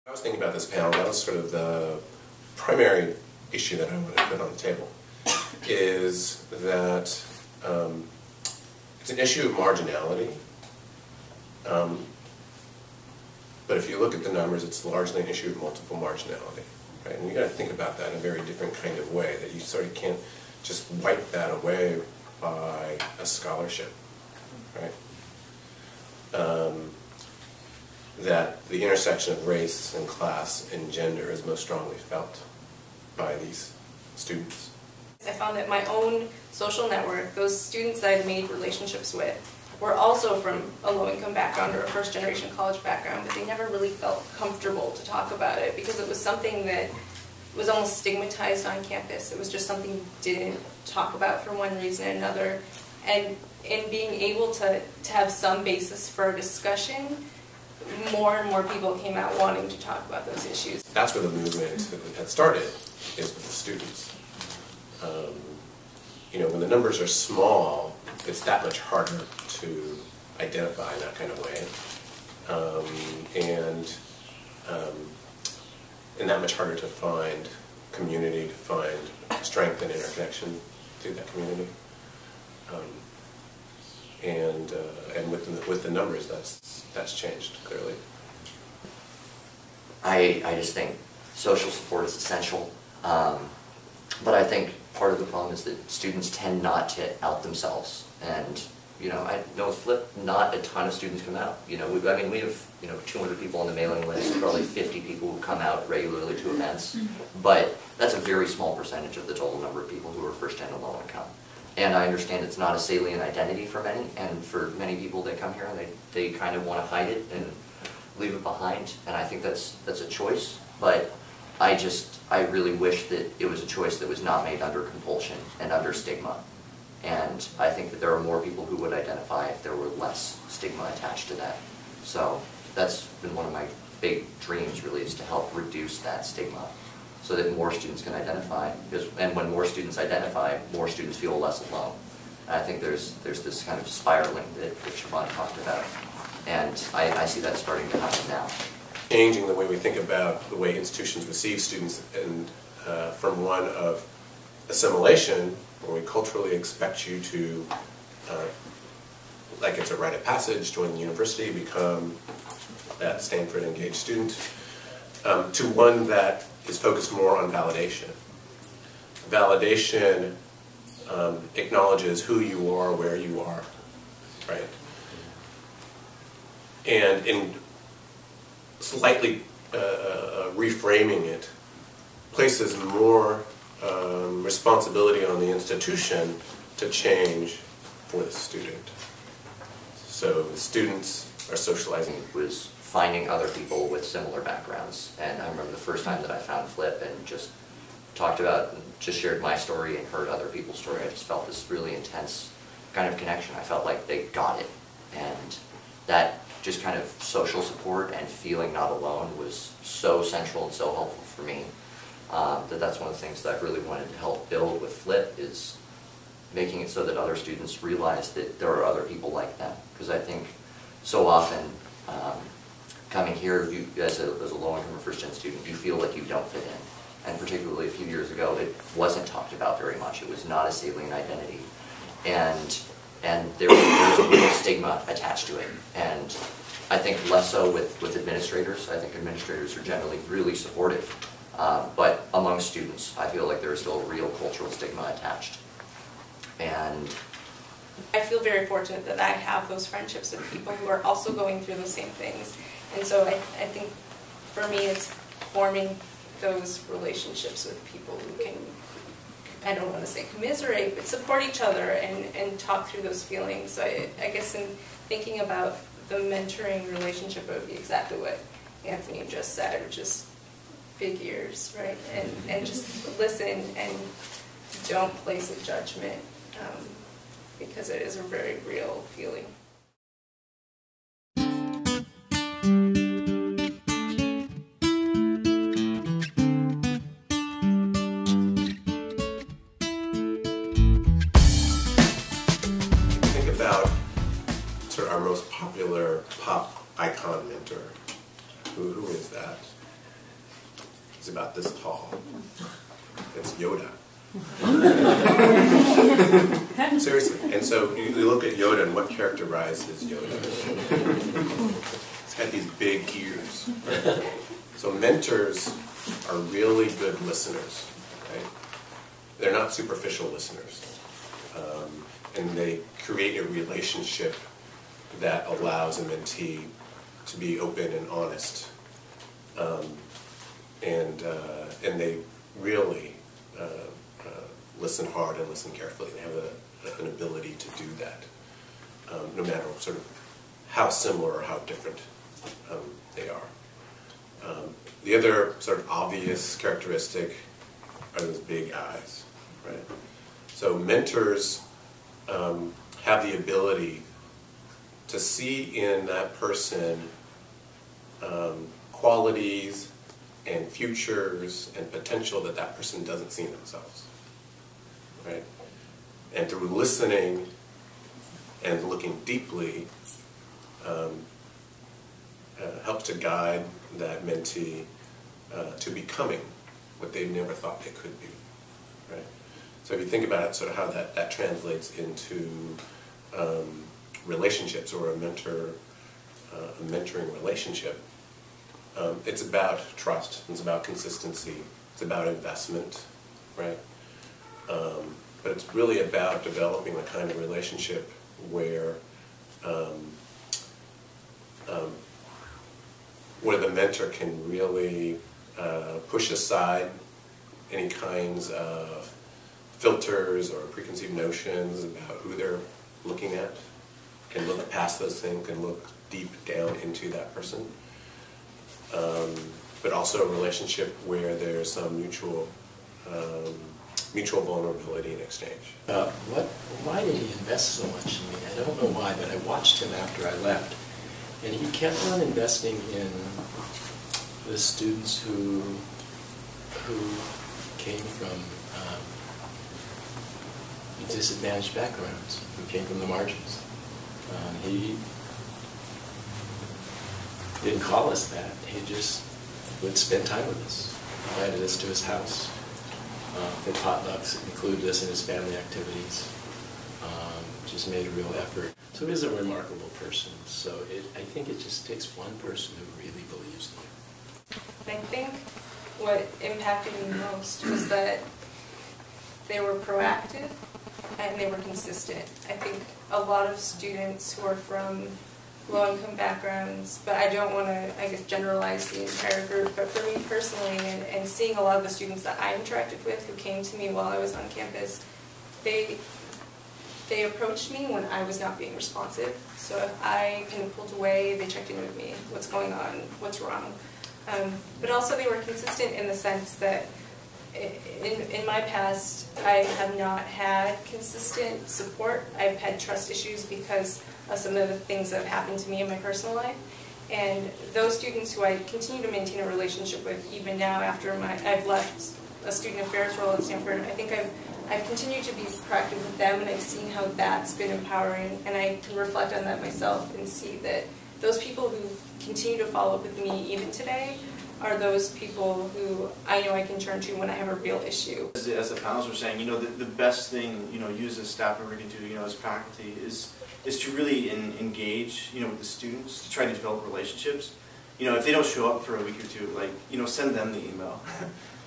I was thinking about this panel, that was sort of the primary issue that I wanted to put on the table, is that it's an issue of marginality, but if you look at the numbers, it's largely an issue of multiple marginality, right? And you've got to think about that in a very different kind of way, that you sort of can't just wipe that away by a scholarship, right? That the intersection of race and class and gender is most strongly felt by these students. I found that my own social network, those students that I'd made relationships with, were also from a low-income background or a first-generation college background, but they never really felt comfortable to talk about it because it was something that was almost stigmatized on campus. It was just something you didn't talk about for one reason or another. And in being able to have some basis for a discussion, more and more people came out wanting to talk about those issues. That's where the movement had started, is with the students. You know, when the numbers are small, it's that much harder to identify in that kind of way, and that much harder to find community, to find strength and interconnection through that community. And with the numbers, that's changed clearly. I just think social support is essential, but I think part of the problem is that students tend not to out themselves. And you know, I know with Flip, not a ton of students come out. You know, we have 200 people on the mailing list, probably 50 people who come out regularly to events, but that's a very small percentage of the total number of people who are first-gen and low income. And I understand it's not a salient identity for many, and for many people they come here and they kind of want to hide it and leave it behind, and I think that's a choice, but I really wish that it was a choice that was not made under compulsion and under stigma. And I think that there are more people who would identify if there were less stigma attached to that. So that's been one of my big dreams, really, is to help reduce that stigma so that more students can identify. And when more students identify, more students feel less alone. And I think there's this kind of spiraling that Siobhan talked about. And I see that starting to happen now. Changing the way we think about the way institutions receive students, and from one of assimilation, where we culturally expect you to, like it's a rite of passage, join the university, become that Stanford engaged student, to one that is focused more on validation. Validation acknowledges who you are, where you are, right? And in slightly reframing it, places more responsibility on the institution to change for the student. So the students are socializing. It was finding other people with similar backgrounds, and I remember the first time that I found Flip and just talked about, just shared my story and heard other people's story, I just felt this really intense kind of connection. I felt like they got it, and that just kind of social support and feeling not alone was so central and so helpful for me. That's one of the things that I really wanted to help build with Flip, is making it so that other students realize that there are other people like them. Because I think so often coming here, as a low-income or first-gen student, you feel like you don't fit in. And particularly a few years ago, it wasn't talked about very much. It was not a salient identity. And there was a real stigma attached to it. And I think less so with administrators. I think administrators are generally really supportive. But among students, I feel like there is still a real cultural stigma attached. And I feel very fortunate that I have those friendships with people who are also going through the same things. And so I think for me it's forming those relationships with people who can I don't want to say commiserate, but support each other and talk through those feelings. So I guess in thinking about the mentoring relationship, it would be exactly what Anthony just said, which is big ears, right? And just listen and don't place a judgment, because it is a very real feeling. Think about sort of our most popular pop icon mentor. Who is that? He's about this tall. It's Yoda. Seriously. And so you look at Yoda, and what characterizes Yoda? He's got these big ears. So mentors are really good listeners, right? They're not superficial listeners. And they create a relationship that allows a mentee to be open and honest. And they really listen hard and listen carefully. They have an ability to do that, no matter sort of how similar or how different they are. The other sort of obvious characteristic are those big eyes, right? So mentors have the ability to see in that person qualities and futures and potential that that person doesn't see in themselves, right? And through listening and looking deeply, helps to guide that mentee to becoming what they never thought they could be, right? So if you think about it, sort of how that translates into relationships or a mentoring relationship, it's about trust, it's about consistency, it's about investment, right? But it's really about developing the kind of relationship where the mentor can really push aside any kinds of filters or preconceived notions about who they're looking at, can look past those things, can look deep down into that person. But also a relationship where there's some mutual vulnerability and exchange. Why did he invest so much in me? I don't know why, but I watched him after I left, and he kept on investing in the students who came from disadvantaged backgrounds, who came from the margins. He didn't call us that. He just would spend time with us, invited us to his house for potlucks, included us in his family activities, just made a real effort. So he is a remarkable person. So I think it just takes one person who really believes in you. I think what impacted me most was that they were proactive and they were consistent. I think a lot of students who are from low-income backgrounds, but I don't want to, I guess, generalize the entire group, but for me personally, and seeing a lot of the students that I interacted with who came to me while I was on campus, they approached me when I was not being responsive. So if I kind of pulled away, they checked in with me, what's going on, what's wrong. But also they were consistent in the sense that in my past, I have not had consistent support. I've had trust issues because of some of the things that have happened to me in my personal life. And those students who I continue to maintain a relationship with, even now after I've left a student affairs role at Stanford, I think I've continued to be proactive with them, and I've seen how that's been empowering, and I can reflect on that myself and see that those people who continue to follow up with me even today are those people who I know I can turn to when I have a real issue. As the panelists were saying, the best thing, you as a staff member can do, as faculty, is to really engage, with the students, to try to develop relationships. If they don't show up for a week or two, send them the email.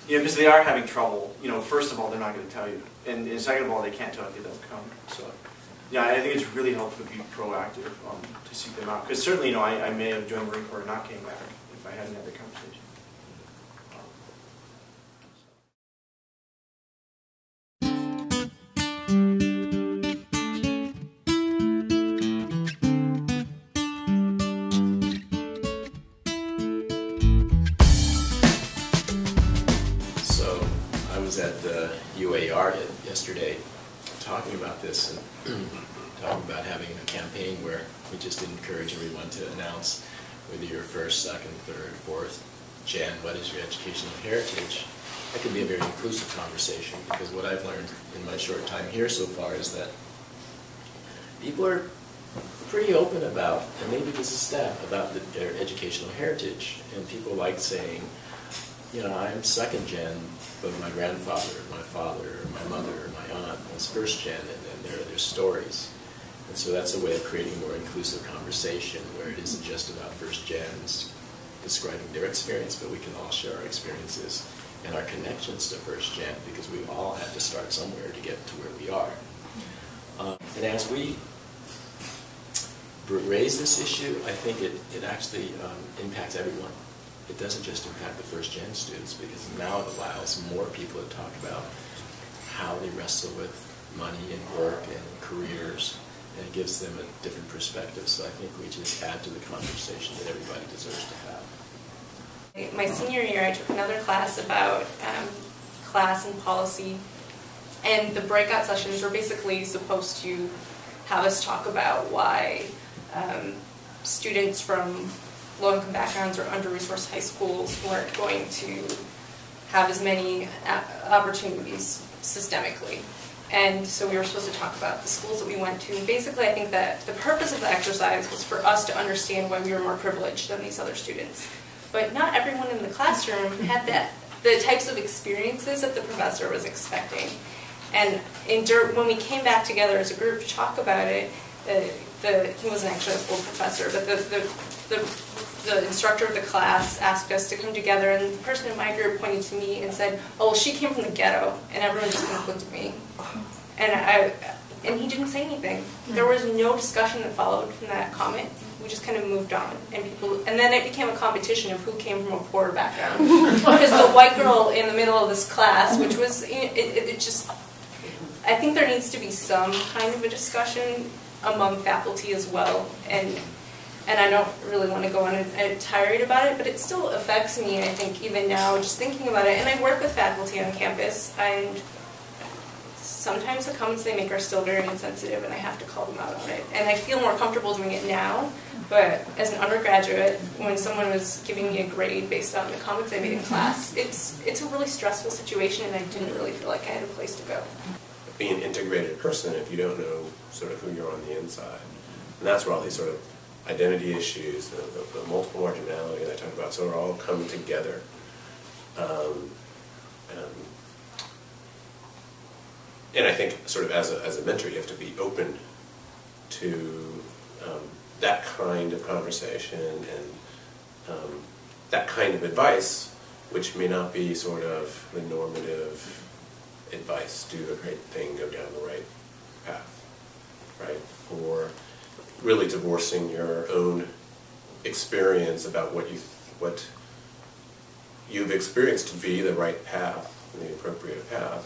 Because they are having trouble. First of all, they're not going to tell you, and second of all, they can't tell you they'll come. So, yeah, I think it's really helpful to be proactive to seek them out. Because certainly, I may have joined the Marine Corps and not came back if I hadn't had the conversation. yesterday talking about this and talking about having a campaign where we just encourage everyone to announce whether you're first, second, third, fourth gen, what is your educational heritage. That can be a very inclusive conversation, because what I've learned in my short time here so far is that people are pretty open about, and maybe this is staff, about their educational heritage. And people like saying, you know, I'm second gen, but my grandfather, my father, my mother, my aunt was first gen, and then there are their stories. And so that's a way of creating a more inclusive conversation where it isn't just about first gens describing their experience, but we can all share our experiences and our connections to first gen, because we all had to start somewhere to get to where we are. And as we raise this issue, I think it actually impacts everyone. It doesn't just impact the first gen students, because now it allows more people to talk about how they wrestle with money and work and careers, and it gives them a different perspective. So I think we just add to the conversation that everybody deserves to have. My senior year, I took another class about class and policy, and the breakout sessions were basically supposed to have us talk about why students from low-income backgrounds or under-resourced high schools weren't going to have as many opportunities systemically. And so we were supposed to talk about the schools that we went to. And basically, I think that the purpose of the exercise was for us to understand why we were more privileged than these other students. But not everyone in the classroom had the types of experiences that the professor was expecting. And when we came back together as a group to talk about it, he wasn't actually a full professor, but the instructor of the class asked us to come together, and the person in my group pointed to me and said, "Oh, well, she came from the ghetto," and everyone just kind of looked at me. And he didn't say anything. There was no discussion that followed from that comment. We just kind of moved on, and then it became a competition of who came from a poorer background. Because the white girl in the middle of this class, which was, it just, I think there needs to be some kind of a discussion among faculty as well, and I don't really want to go on a tirade about it, but it still affects me, I think, even now, just thinking about it. And I work with faculty on campus, and sometimes the comments they make are still very insensitive, and I have to call them out on it. And I feel more comfortable doing it now, but as an undergraduate, when someone was giving me a grade based on the comments I made in class, it's a really stressful situation, and I didn't really feel like I had a place to go. Being an integrated person if you don't know sort of who you're on the inside. And that's where all these sort of identity issues, the multiple marginality that I talked about, sort of all come together. And I think sort of as a mentor, you have to be open to that kind of conversation and that kind of advice, which may not be sort of the normative advice, do the right thing, go down the right path, right? Or really divorcing your own experience about what you've experienced to be the right path, the appropriate path,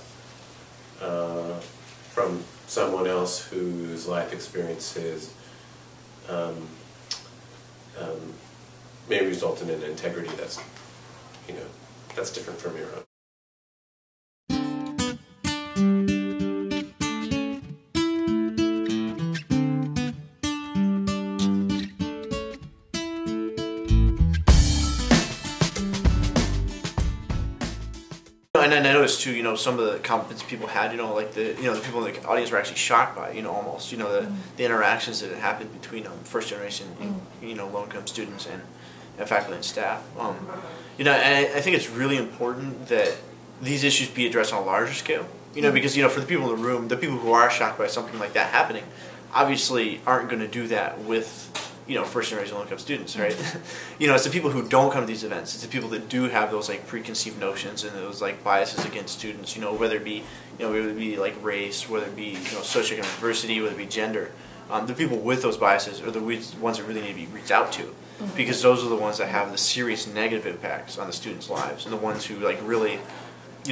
from someone else whose life experiences may result in an integrity that's, that's different from your own. And I noticed too, some of the comments people had, like the people in the audience were actually shocked by, almost, the interactions that had happened between first generation, low-income students and faculty and staff. And I think it's really important that these issues be addressed on a larger scale, because, for the people in the room, the people who are shocked by something like that happening, obviously aren't going to do that with first generation low-income students, right? It's the people who don't come to these events. It's the people that do have those preconceived notions and those biases against students. Whether it be like race, whether it be socioeconomic diversity, whether it be gender. The people with those biases are the ones that really need to be reached out to, because those are the ones that have the serious negative impacts on the students' lives, and the ones who really,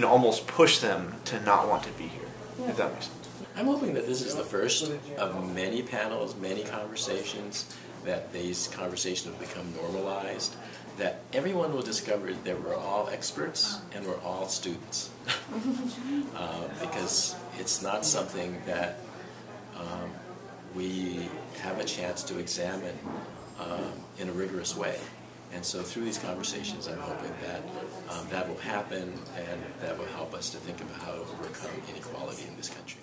almost push them to not want to be here. Yeah. If that makes sense. I'm hoping that this is the first of many panels, many conversations, that these conversations will become normalized, that everyone will discover that we're all experts and we're all students. Because it's not something that we have a chance to examine in a rigorous way. And so through these conversations, I'm hoping that that will happen, and that will help us to think about how to overcome inequality in this country.